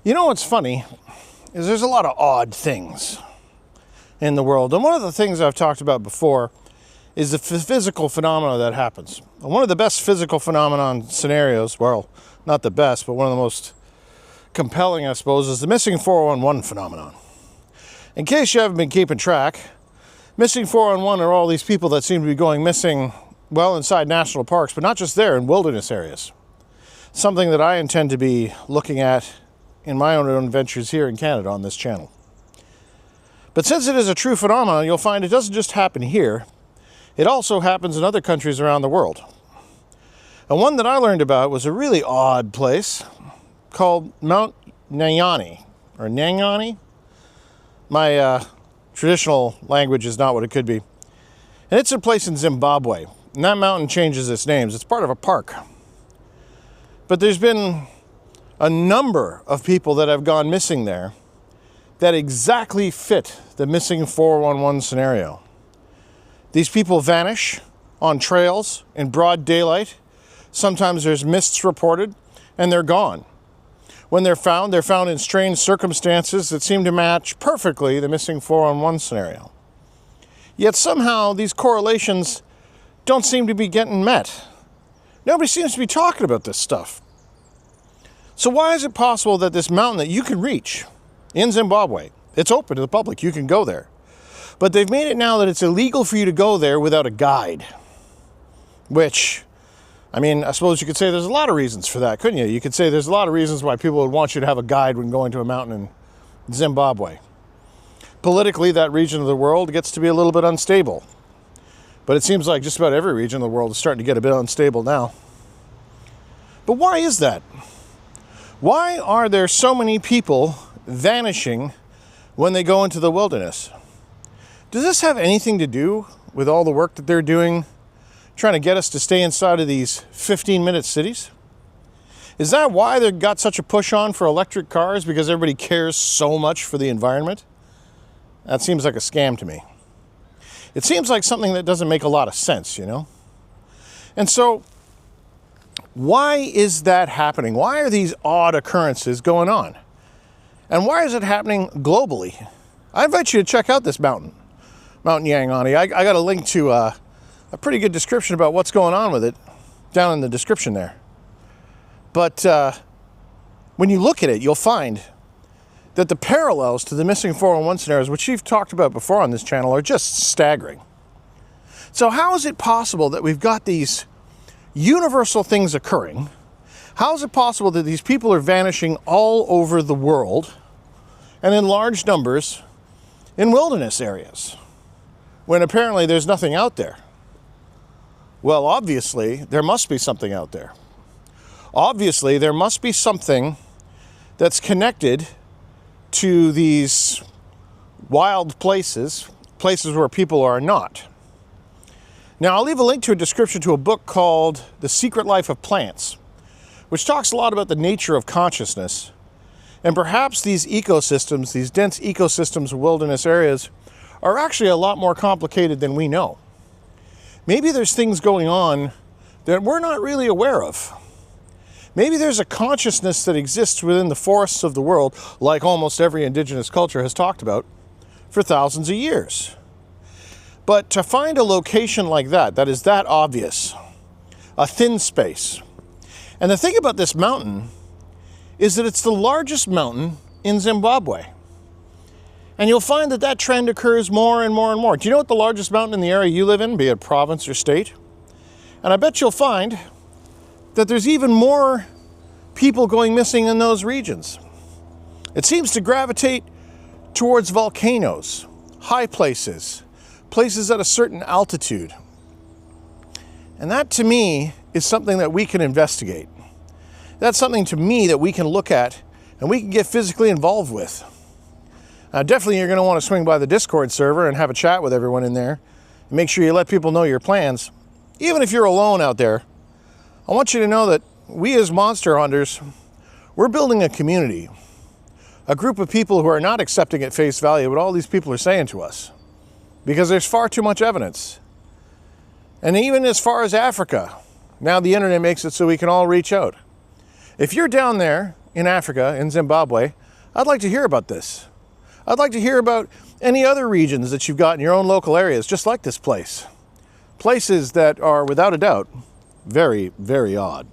You know what's funny is there's a lot of odd things in the world. And one of the things I've talked about before is the physical phenomena that happens. And one of the best physical phenomenon scenarios, well, not the best, but one of the most compelling, I suppose, is the missing 411 phenomenon. In case you haven't been keeping track, missing 411 are all these people that seem to be going missing, well, inside national parks, but not just there, in wilderness areas. Something that I intend to be looking at in my own adventures here in Canada on this channel. But since it is a true phenomenon, you'll find it doesn't just happen here, it also happens in other countries around the world. And one that I learned about was a really odd place called Mount Nyangani, or Nyangani. My traditional language is not what it could be. And it's a place in Zimbabwe. And that mountain changes its names. It's part of a park. But there's been a number of people that have gone missing there that exactly fit the missing 411 scenario. These people vanish on trails in broad daylight. Sometimes there's mists reported, and they're gone. When they're found in strange circumstances that seem to match perfectly the missing 411 scenario. Yet somehow these correlations don't seem to be getting met. Nobody seems to be talking about this stuff. So why is it possible that this mountain that you can reach in Zimbabwe, it's open to the public, you can go there, but they've made it now that it's illegal for you to go there without a guide? Which, I mean, I suppose you could say there's a lot of reasons for that, couldn't you? You could say there's a lot of reasons why people would want you to have a guide when going to a mountain in Zimbabwe. Politically, that region of the world gets to be a little bit unstable. But it seems like just about every region of the world is starting to get a bit unstable now. But why is that? Why are there so many people vanishing when they go into the wilderness? Does this have anything to do with all the work that they're doing, trying to get us to stay inside of these 15-minute cities? Is that why they've got such a push on for electric cars, because everybody cares so much for the environment? That seems like a scam to me. It seems like something that doesn't make a lot of sense, you know? And so, why is that happening? Why are these odd occurrences going on? And why is it happening globally? I invite you to check out this mountain, Mount Nyangani. I got a link to a pretty good description about what's going on with it down in the description there. But when you look at it, you'll find that the parallels to the missing 411 scenarios, which we've talked about before on this channel, are just staggering. So how is it possible that we've got these universal things occurring? How is it possible that these people are vanishing all over the world and in large numbers in wilderness areas when apparently there's nothing out there? Well, obviously, there must be something out there. Obviously, there must be something that's connected to these wild places, places where people are not. Now, I'll leave a link to a description to a book called The Secret Life of Plants, which talks a lot about the nature of consciousness. And perhaps these ecosystems, these dense ecosystems of wilderness areas, are actually a lot more complicated than we know. Maybe there's things going on that we're not really aware of. Maybe there's a consciousness that exists within the forests of the world, like almost every indigenous culture has talked about, for thousands of years. But to find a location like that is that obvious, a thin space. And the thing about this mountain is that it's the largest mountain in Zimbabwe. And you'll find that that trend occurs more and more and more. Do you know what the largest mountain in the area you live in, be it province or state? And I bet you'll find that there's even more people going missing in those regions. It seems to gravitate towards volcanoes, high places, places at a certain altitude. And that, to me, is something that we can investigate. That's something, to me, that we can look at and we can get physically involved with. Definitely you're going to want to swing by the Discord server and have a chat with everyone in there. And make sure you let people know your plans. Even if you're alone out there, I want you to know that we as monster hunters, we're building a community. A group of people who are not accepting at face value what all these people are saying to us. Because there's far too much evidence. And even as far as Africa, now the internet makes it so we can all reach out. If you're down there in Africa, in Zimbabwe, I'd like to hear about this. I'd like to hear about any other regions that you've got in your own local areas, just like this place. Places that are, without a doubt, very, very odd.